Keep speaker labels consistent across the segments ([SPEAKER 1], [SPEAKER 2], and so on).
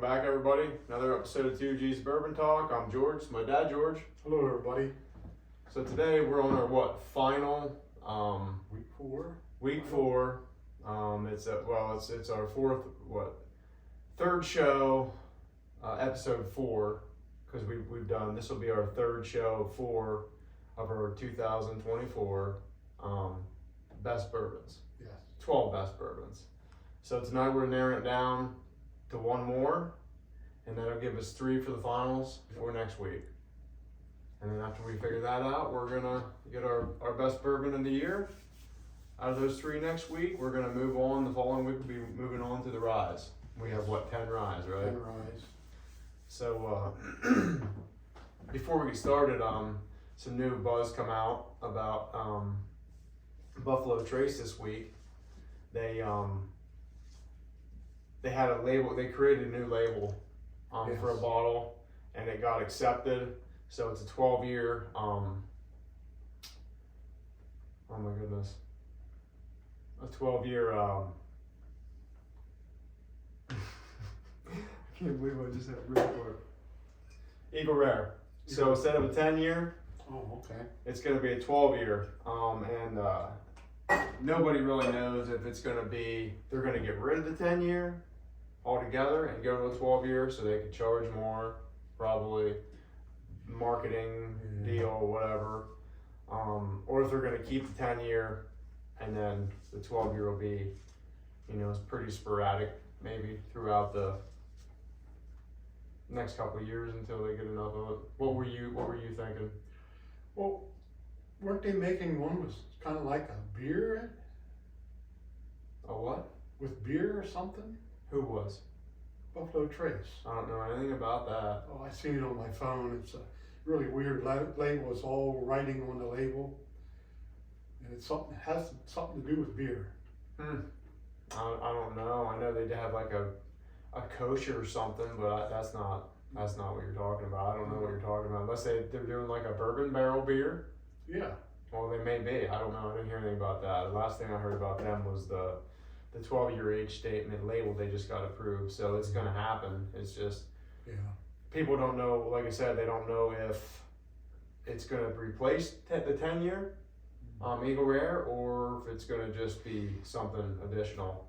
[SPEAKER 1] back, everybody. Another episode of 2G's Bourbon Talk. I'm George. It's my dad, George.
[SPEAKER 2] Hello, everybody.
[SPEAKER 1] So today we're on our final
[SPEAKER 2] Week 4.
[SPEAKER 1] week 4. It's our third show, episode 4, because we've done, this will be our third show 4 of our 2024 best bourbons.
[SPEAKER 2] Yes.
[SPEAKER 1] 12 best bourbons. So tonight we're narrowing it down to one more, and that'll give us 3 for the finals for next week. And then after we figure that out, we're gonna get our best bourbon of the year. Out of those 3 next week, we're gonna move on. The following week we'll be moving on to the ryes. We have 10 ryes, right?
[SPEAKER 2] 10 ryes.
[SPEAKER 1] So before we get started, some new buzz come out about Buffalo Trace this week. They had a label. They created a new label
[SPEAKER 2] Yes.
[SPEAKER 1] for a bottle, and it got accepted. So it's a 12-year. Oh my goodness, a 12-year. I can't believe I just had real quick. Eagle Rare. So instead of a 10-year,
[SPEAKER 2] Oh, okay.
[SPEAKER 1] it's going to be a 12-year. And nobody really knows if it's going to be. They're going to get rid of the 10-year altogether and go to a 12-year, so they could charge more, probably marketing deal, whatever. Or if they're going to keep the 10-year, and then the 12-year will be, it's pretty sporadic, maybe throughout the next couple of years until they get enough of it. What were you thinking?
[SPEAKER 2] Well, weren't they making one was kind of like a beer
[SPEAKER 1] A what?
[SPEAKER 2] with beer or something?
[SPEAKER 1] Who was?
[SPEAKER 2] Buffalo Trace.
[SPEAKER 1] I don't know anything about that.
[SPEAKER 2] Oh, I seen it on my phone. It's a really weird label. It's all writing on the label, and it has something to do with beer.
[SPEAKER 1] I don't know. I know they have like a kosher or something, but that's not what you're talking about. I don't know what you're talking about. Unless they're doing like a bourbon barrel beer.
[SPEAKER 2] Yeah.
[SPEAKER 1] Well, they may be. I don't know. I didn't hear anything about that. The last thing I heard about them was the 12-year age statement label they just got approved. So it's going to happen. It's just people don't know. Like I said, they don't know if it's going to replace the 10-year Eagle Rare, or if it's going to just be something additional.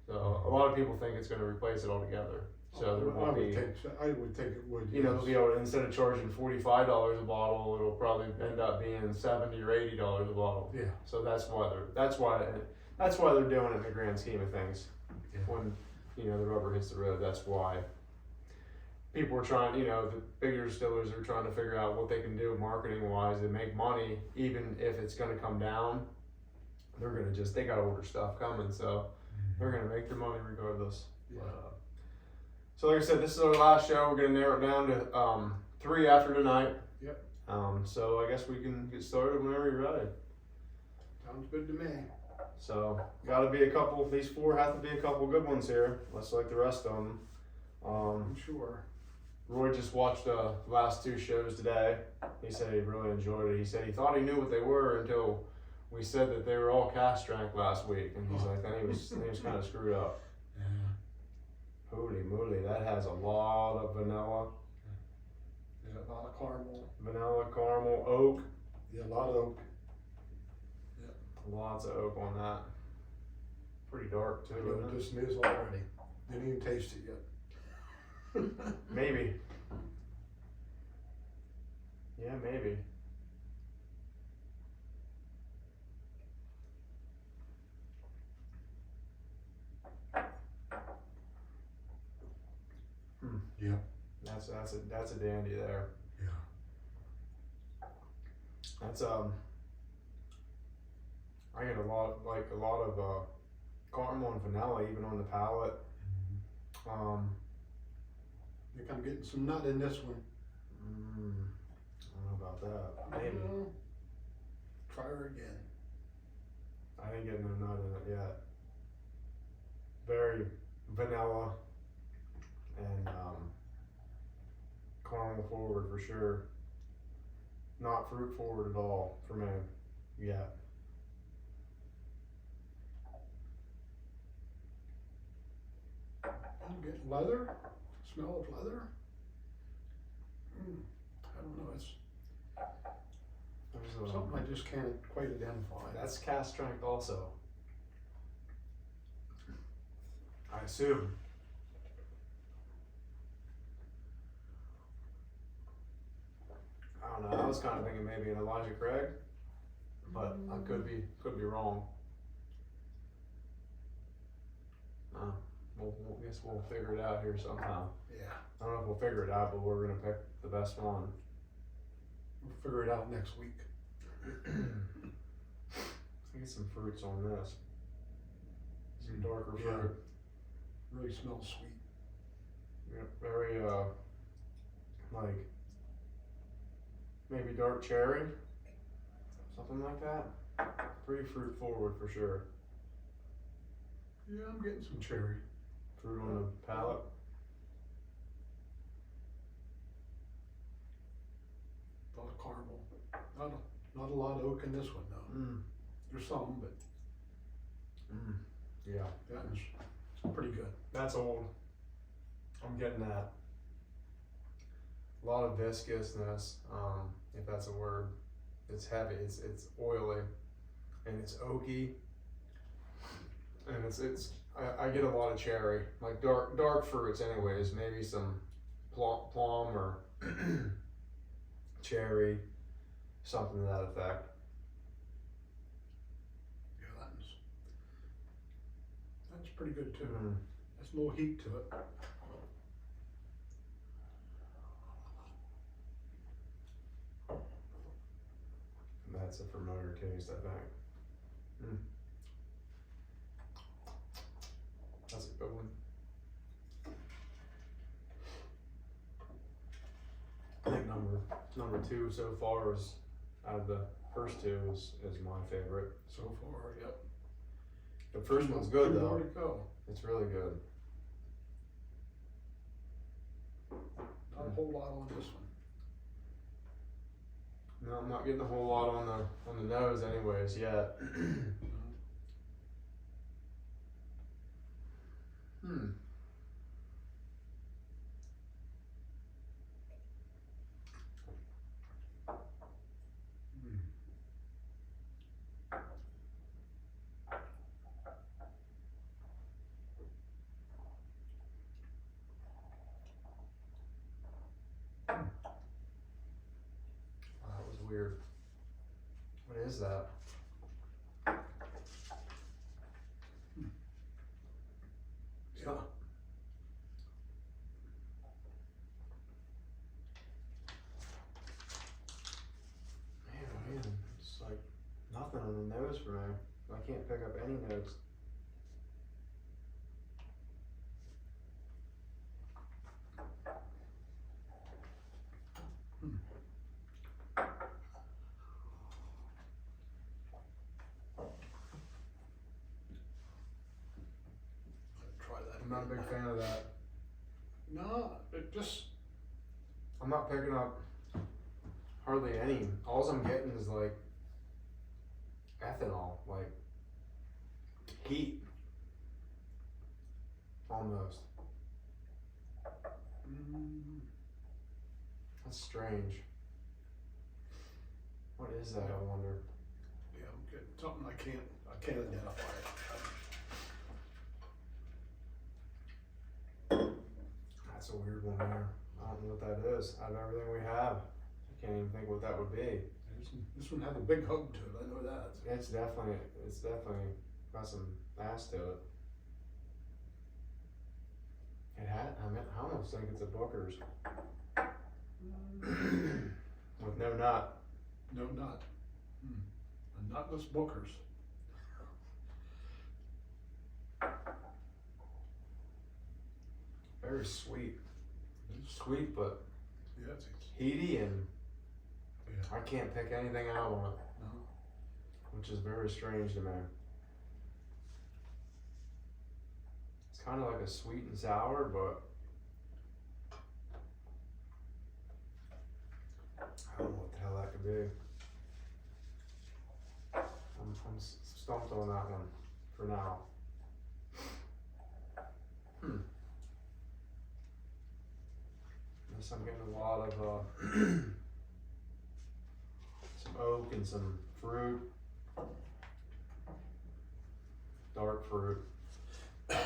[SPEAKER 1] So a lot of people think it's going to replace it altogether. So there won't be.
[SPEAKER 2] I would think it would.
[SPEAKER 1] They'll be able to, instead of charging $45 a bottle, it'll probably end up being $70 or $80 a bottle.
[SPEAKER 2] Yeah.
[SPEAKER 1] So that's why they're doing it in the grand scheme of things.
[SPEAKER 2] Yeah.
[SPEAKER 1] When the rubber hits the road, that's why people are trying. The bigger distillers are trying to figure out what they can do marketing wise to make money, even if it's going to come down. They're going to they got older stuff coming, so they're going to make their money regardless.
[SPEAKER 2] Yeah.
[SPEAKER 1] So like I said, this is our last show. We're going to narrow it down to 3 after tonight.
[SPEAKER 2] Yep.
[SPEAKER 1] So I guess we can get started whenever you're ready.
[SPEAKER 2] Sounds good to me.
[SPEAKER 1] So got to be a couple. These 4 have to be a couple good ones here. Let's like the rest of them.
[SPEAKER 2] I'm sure.
[SPEAKER 1] Roy just watched the last 2 shows today. He said he really enjoyed it. He said he thought he knew what they were until we said that they were all cask strength last week, and he's like, then he was kind of screwed up.
[SPEAKER 2] Yeah.
[SPEAKER 1] Holy moly, that has a lot of vanilla.
[SPEAKER 2] Yeah, a lot of caramel.
[SPEAKER 1] Vanilla, caramel, oak.
[SPEAKER 2] Yeah, a lot of oak.
[SPEAKER 1] Lots of oak on that. Pretty dark too,
[SPEAKER 2] I know
[SPEAKER 1] isn't
[SPEAKER 2] it just is already. Didn't even taste it yet.
[SPEAKER 1] Maybe. Yeah, maybe.
[SPEAKER 2] Yeah.
[SPEAKER 1] That's a dandy there.
[SPEAKER 2] Yeah.
[SPEAKER 1] That's I get a lot of caramel and vanilla even on the palate.
[SPEAKER 2] I think I'm getting some nut in this one.
[SPEAKER 1] I don't know about that. Maybe.
[SPEAKER 2] Try her again.
[SPEAKER 1] I didn't get no nut in it yet. Very vanilla and caramel forward for sure. Not fruit forward at all for me yet.
[SPEAKER 2] I'm getting leather. Smell of leather? I don't know, it's
[SPEAKER 1] There's
[SPEAKER 2] something I just can't quite identify.
[SPEAKER 1] that's cast strength also. I assume. I don't know. I was kind of thinking maybe an Elijah Craig, but I could be wrong. I guess we'll figure it out here somehow.
[SPEAKER 2] Yeah,
[SPEAKER 1] I don't know if we'll figure it out, but we're gonna pick the best one.
[SPEAKER 2] we'll figure it out next week.
[SPEAKER 1] Get some fruits on this. Some darker
[SPEAKER 2] Yeah.
[SPEAKER 1] fruit.
[SPEAKER 2] Really smells sweet.
[SPEAKER 1] Yeah, very like maybe dark cherry, something like that. Pretty fruit forward for sure.
[SPEAKER 2] Yeah, I'm getting some cherry.
[SPEAKER 1] Fruit on the palate.
[SPEAKER 2] A lot of caramel. Not a lot of oak in this one though. There's some, but
[SPEAKER 1] Yeah,
[SPEAKER 2] that's pretty good.
[SPEAKER 1] that's old. I'm getting that. A lot of viscousness, if that's a word. It's heavy. It's oily, and it's oaky, and it's. I get a lot of cherry, like dark fruits, anyways. Maybe some plum or cherry, something to that effect.
[SPEAKER 2] Yeah, that's pretty good too.
[SPEAKER 1] Mm.
[SPEAKER 2] There's a little heat to it.
[SPEAKER 1] That's a familiar taste, I think. That's a good one. I think number two so far is out of the first two is my favorite.
[SPEAKER 2] So far, yep.
[SPEAKER 1] The first one's good
[SPEAKER 2] Two
[SPEAKER 1] though.
[SPEAKER 2] more to go.
[SPEAKER 1] It's really good.
[SPEAKER 2] Not a whole lot on this one.
[SPEAKER 1] No, I'm not getting a whole lot on the nose anyways yet. That was weird. What is that?
[SPEAKER 2] Yeah.
[SPEAKER 1] Man, it's like nothing on the nose for me. I can't pick up any notes.
[SPEAKER 2] Try that.
[SPEAKER 1] I'm not a big fan of that.
[SPEAKER 2] No, it just.
[SPEAKER 1] I'm not picking up hardly any. All I'm getting is like ethanol, like heat, almost. That's strange. What is that? I wonder.
[SPEAKER 2] Yeah, I'm getting something I can't identify it.
[SPEAKER 1] That's a weird one there. I don't know what that is. Out of everything we have, I can't even think what that would be.
[SPEAKER 2] This one has a big hug to it. I know that.
[SPEAKER 1] It's definitely got some ass to it. I almost think it's a Booker's. With no nut.
[SPEAKER 2] No nut. A nutless Booker's.
[SPEAKER 1] Very sweet. Sweet, but
[SPEAKER 2] Yeah, it's
[SPEAKER 1] heaty, and
[SPEAKER 2] yeah.
[SPEAKER 1] I can't pick anything out on it,
[SPEAKER 2] No.
[SPEAKER 1] which is very strange to me. It's kind of like a sweet and sour, but I don't know what the hell that could be. I'm stumped on that one for now. Yes, I'm getting a lot of some oak and some fruit, dark fruit, for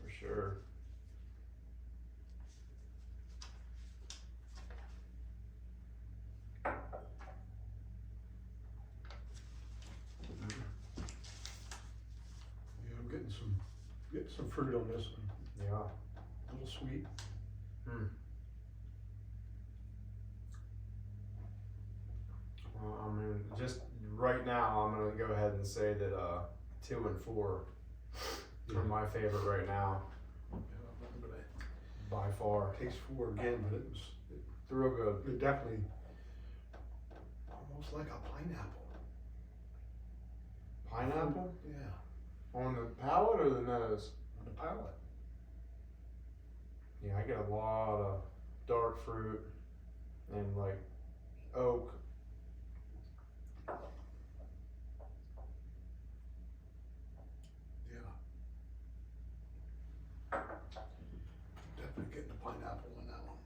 [SPEAKER 1] sure.
[SPEAKER 2] Yeah, I'm getting some fruit on this one.
[SPEAKER 1] Yeah.
[SPEAKER 2] A little sweet.
[SPEAKER 1] Well, I mean, just right now, I'm gonna go ahead and say that 2 and 4 are my favorite right now, by far.
[SPEAKER 2] Taste 4 again, but
[SPEAKER 1] It's real good.
[SPEAKER 2] it definitely almost like a pineapple.
[SPEAKER 1] Pineapple?
[SPEAKER 2] Yeah,
[SPEAKER 1] On the palate or the nose?
[SPEAKER 2] on the palate.
[SPEAKER 1] Yeah, I get a lot of dark fruit and like oak.
[SPEAKER 2] Yeah. Definitely getting the pineapple in that one.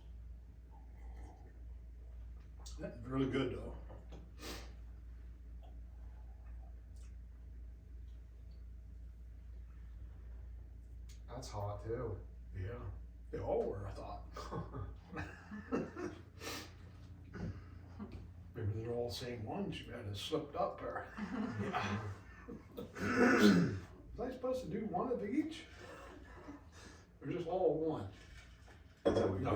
[SPEAKER 2] That's really good though.
[SPEAKER 1] That's hot too.
[SPEAKER 2] Yeah. They all were, I thought. Maybe they're all the same ones. You had it slipped up there. Was I supposed to do one of each? They're just all one. No,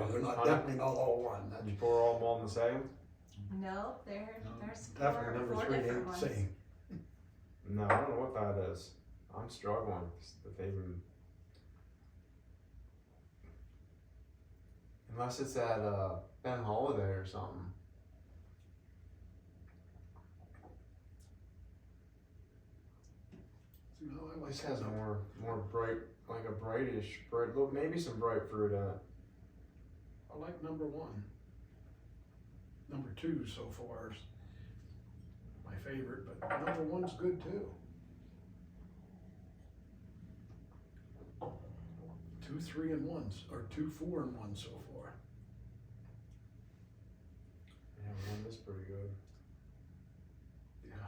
[SPEAKER 2] they're not, definitely not all one. That's
[SPEAKER 1] You pour all them on the same?
[SPEAKER 3] No, there's
[SPEAKER 2] definitely number
[SPEAKER 3] four
[SPEAKER 2] 3
[SPEAKER 3] different
[SPEAKER 2] ain't the
[SPEAKER 3] ones.
[SPEAKER 2] same.
[SPEAKER 1] No, I don't know what that is. I'm struggling. If they even... Unless it's at Ben Holiday or something.
[SPEAKER 2] No, I like
[SPEAKER 1] This
[SPEAKER 2] that.
[SPEAKER 1] has more bright, like a brightish, look, maybe some bright fruit in it.
[SPEAKER 2] I like number 1. Number 2 so far is my favorite, but number 1's good too. 2, 3, and 1s, or 2, 4, and 1 so far.
[SPEAKER 1] Yeah, one is pretty good.
[SPEAKER 2] Yeah.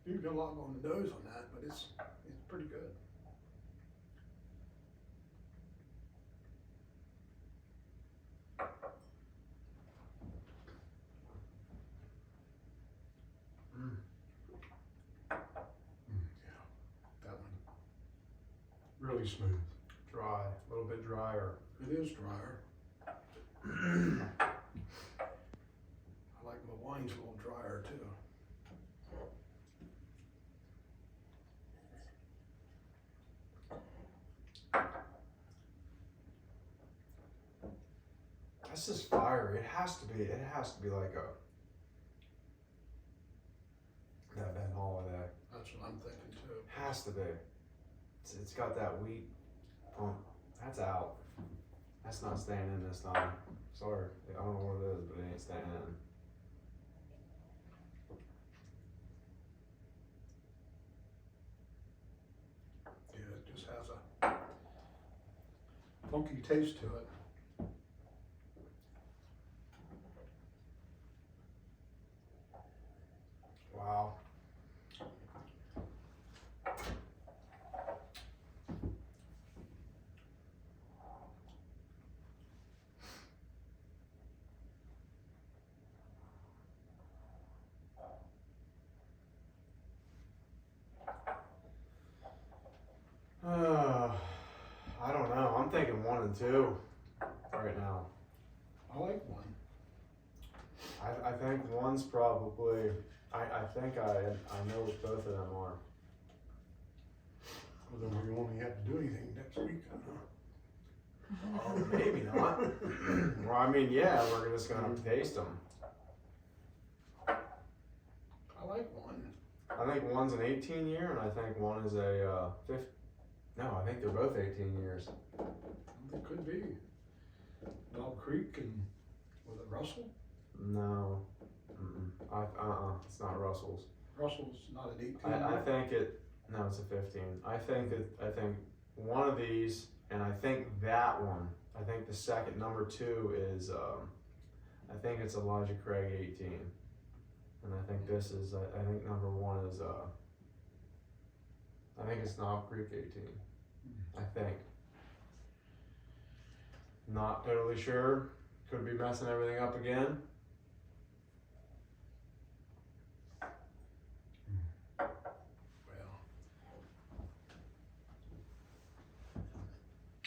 [SPEAKER 2] You've got a lot on the nose on that, but it's pretty good. Yeah, that one. Really smooth.
[SPEAKER 1] Dry, a little bit drier.
[SPEAKER 2] It is drier. I like my wines a little drier too.
[SPEAKER 1] That's just fire. It has to be like that Ben Holiday.
[SPEAKER 2] That's what I'm thinking too.
[SPEAKER 1] Has to be. It's got that wheat pump. That's out. That's not staying in this time. Sorry. I don't know what it is, but it ain't staying in.
[SPEAKER 2] Yeah, it just has a funky taste to it.
[SPEAKER 1] Wow. I don't know. I'm thinking 1 and 2 right now.
[SPEAKER 2] I like 1.
[SPEAKER 1] I think 1's probably. I think I know what both of them are.
[SPEAKER 2] Well, then we won't have to do anything next week, huh?
[SPEAKER 1] Oh, maybe not. Well, I mean, yeah, we're just gonna have to taste them.
[SPEAKER 2] like one.
[SPEAKER 1] I think one's an 18 year, and I think one is a no, I think they're both 18 years.
[SPEAKER 2] It could be. Knob Creek and, was it Russell?
[SPEAKER 1] No, it's not Russell's.
[SPEAKER 2] Russell's not an 18
[SPEAKER 1] I
[SPEAKER 2] year?
[SPEAKER 1] think no, it's a 15. I think one of these, and I think that one, I think the second, number 2 is, I think it's Elijah Craig 18. And I think this is, I think number 1 is, I think it's Knob Creek 18. I think. Not totally sure. Could be messing everything up again.
[SPEAKER 2] Well,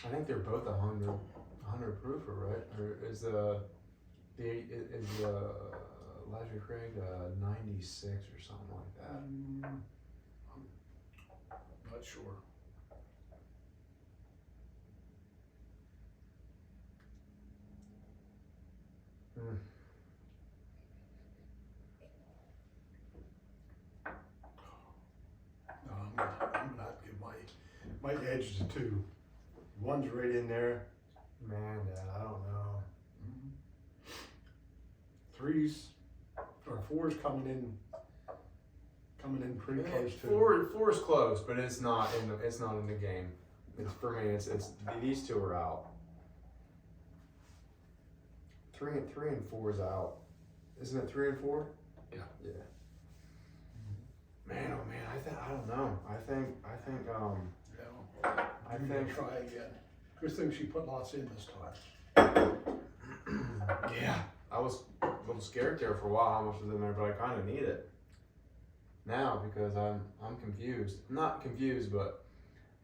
[SPEAKER 1] I think they're both 100 proofer, right? Or is Elijah Craig 96 or something like that?
[SPEAKER 2] I'm not sure.
[SPEAKER 1] Hmm.
[SPEAKER 2] No, I'm gonna have to give my edge to 2. One's right in there.
[SPEAKER 1] Man, Dad, I don't know.
[SPEAKER 2] 3's or 4's coming in pretty close to.
[SPEAKER 1] Four is close, but it's not in the game. It's for me. It's these 2 are out. 3 and 4 is out. Isn't it 3 and 4?
[SPEAKER 2] Yeah.
[SPEAKER 1] Yeah. Man, oh man, I don't know. I think
[SPEAKER 2] I'm gonna try again. Good thing she put lots in this time.
[SPEAKER 1] yeah. I was a little scared there for a while how much was in there, but I kind of need it now because I'm confused. I'm not confused, but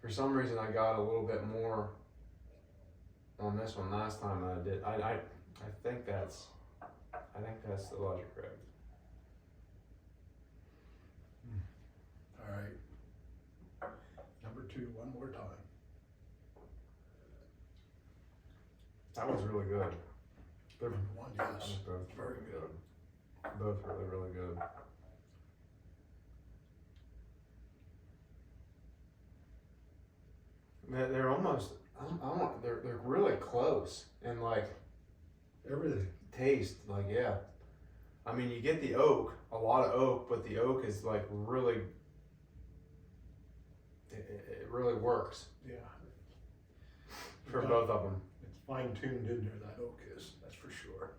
[SPEAKER 1] for some reason I got a little bit more on this one last time than I did. I think that's the Elijah Craig.
[SPEAKER 2] All right. Number 2, one more time.
[SPEAKER 1] That was really good. They're
[SPEAKER 2] Number 1, yes.
[SPEAKER 1] both
[SPEAKER 2] Very good.
[SPEAKER 1] Both really, really good. They're almost, they're really close in like
[SPEAKER 2] Everything.
[SPEAKER 1] taste, like yeah. I mean, you get the oak, a lot of oak, but the oak is like really, it really works
[SPEAKER 2] Yeah.
[SPEAKER 1] for both of them.
[SPEAKER 2] It's fine tuned in there, that oak is, that's for sure.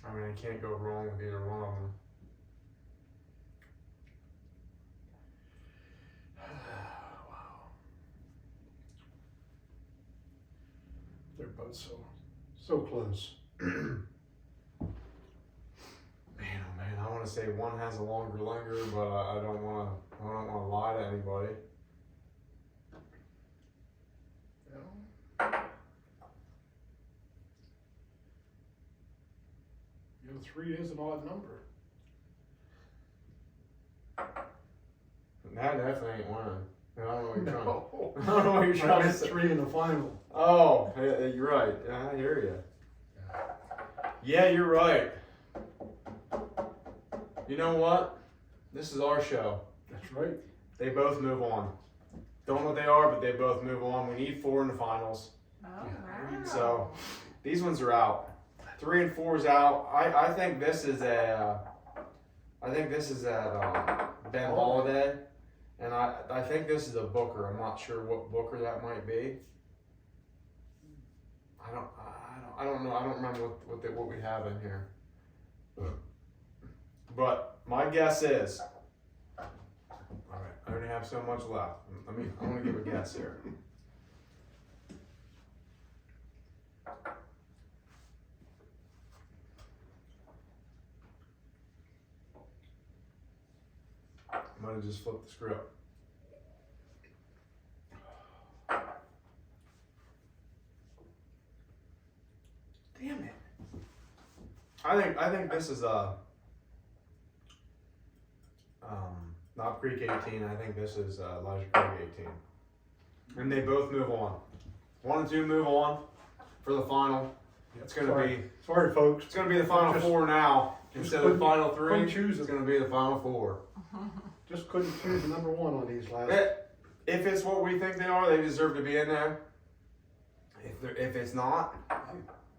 [SPEAKER 1] I mean, I can't go wrong with either one of them.
[SPEAKER 2] Wow. They're both so close.
[SPEAKER 1] Man, oh man, I want to say one has a longer linger, but I don't want to lie to anybody.
[SPEAKER 2] You know, 3 is an odd number.
[SPEAKER 1] That definitely ain't winning. I don't know what you're trying.
[SPEAKER 2] No.
[SPEAKER 1] I don't know what you're
[SPEAKER 2] I
[SPEAKER 1] trying to
[SPEAKER 2] meant
[SPEAKER 1] say.
[SPEAKER 2] 3 in the final.
[SPEAKER 1] Oh, you're right. Yeah, I hear you. Yeah, you're right. You know what? This is our show.
[SPEAKER 2] That's right.
[SPEAKER 1] They both move on. Don't know what they are, but they both move on. We need 4 in the finals.
[SPEAKER 3] Oh, wow.
[SPEAKER 1] So these ones are out. 3 and 4 is out. I think this is at Ben Holiday, and I think this is a Booker. I'm not sure what Booker that might be. I don't know. I don't remember what we have in here. But my guess is. All right, I already have so much left. I want to give a guess here. I might have just flipped the script. Damn it. I think this is Knob Creek 18. I think this is Elijah Craig 18. And they both move on. 1 and 2 move on for the final. It's gonna be.
[SPEAKER 2] Sorry, folks.
[SPEAKER 1] It's gonna be the final four now instead of the final three.
[SPEAKER 2] Choose
[SPEAKER 1] it's gonna be the final four.
[SPEAKER 2] Just couldn't choose the number one on these last.
[SPEAKER 1] If it's what we think they are, they deserve to be in there. If it's not,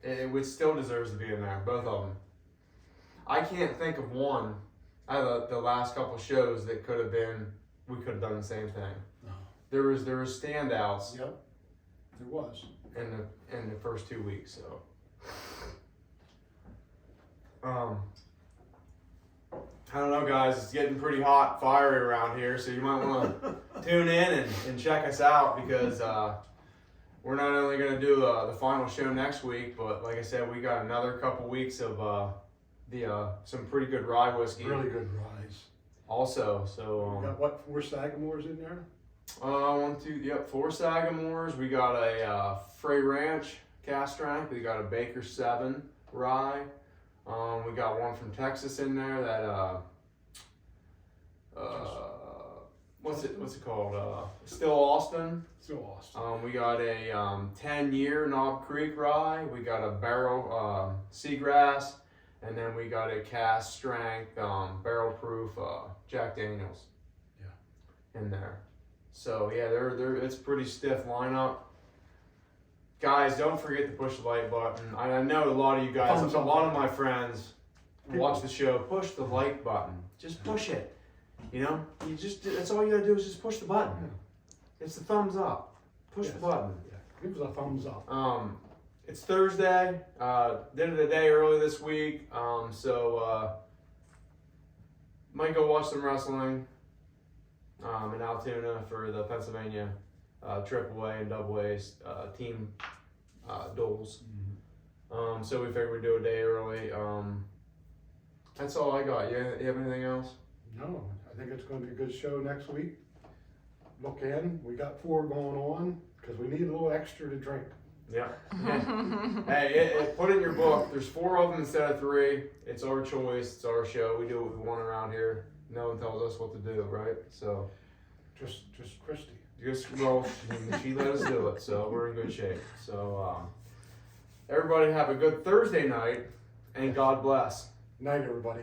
[SPEAKER 1] it would still deserves to be in there. Both of them. I can't think of one out of the last couple shows that could have been. We could have done the same thing.
[SPEAKER 2] No.
[SPEAKER 1] There was standouts.
[SPEAKER 2] Yep. There was.
[SPEAKER 1] In the first 2 weeks, so. I don't know, guys. It's getting pretty hot, fiery around here, so you might want to tune in and check us out because we're not only going to do the final show next week, but like I said, we got another couple weeks of some pretty good rye whiskey.
[SPEAKER 2] Really good ryes.
[SPEAKER 1] Also, so
[SPEAKER 2] we got what, 4 Sagamores in there?
[SPEAKER 1] 4 Sagamores. We got a Frey Ranch cast strength. We got a Baker 7 rye. We got one from Texas in there that what's it called? Still Austin.
[SPEAKER 2] Still Austin.
[SPEAKER 1] We got a 10-year Knob Creek rye. We got a barrel Seagrass, and then we got a cast strength barrel proof Jack Daniels. Yeah. In there. So yeah, they're it's a pretty stiff lineup. Guys, don't forget to push the like button. I know a lot of you guys, a lot of my friends watch the show. Push the like button. Just push it. You know, that's all you gotta do is just push the button. It's the thumbs up. Push the button.
[SPEAKER 2] Yeah. Give us a thumbs up.
[SPEAKER 1] It's Thursday. Did it a day early this week. Might go watch some wrestling in Altoona for the Pennsylvania AAA and AA team duels. Mm-hmm. So we figured we'd do a day early. That's all I got. You have anything else?
[SPEAKER 2] No, I think it's going to be a good show next week. Look in. We got 4 going on because we need a little extra to drink.
[SPEAKER 1] Yeah. Hey, put in your book. There's 4 of them instead of 3. It's our choice. It's our show. We do what we want around here. No one tells us what to do, right? So,
[SPEAKER 2] just Christy.
[SPEAKER 1] Well, she let us do it, so we're in good shape. So, everybody have a good Thursday night, and God bless.
[SPEAKER 2] Night, everybody.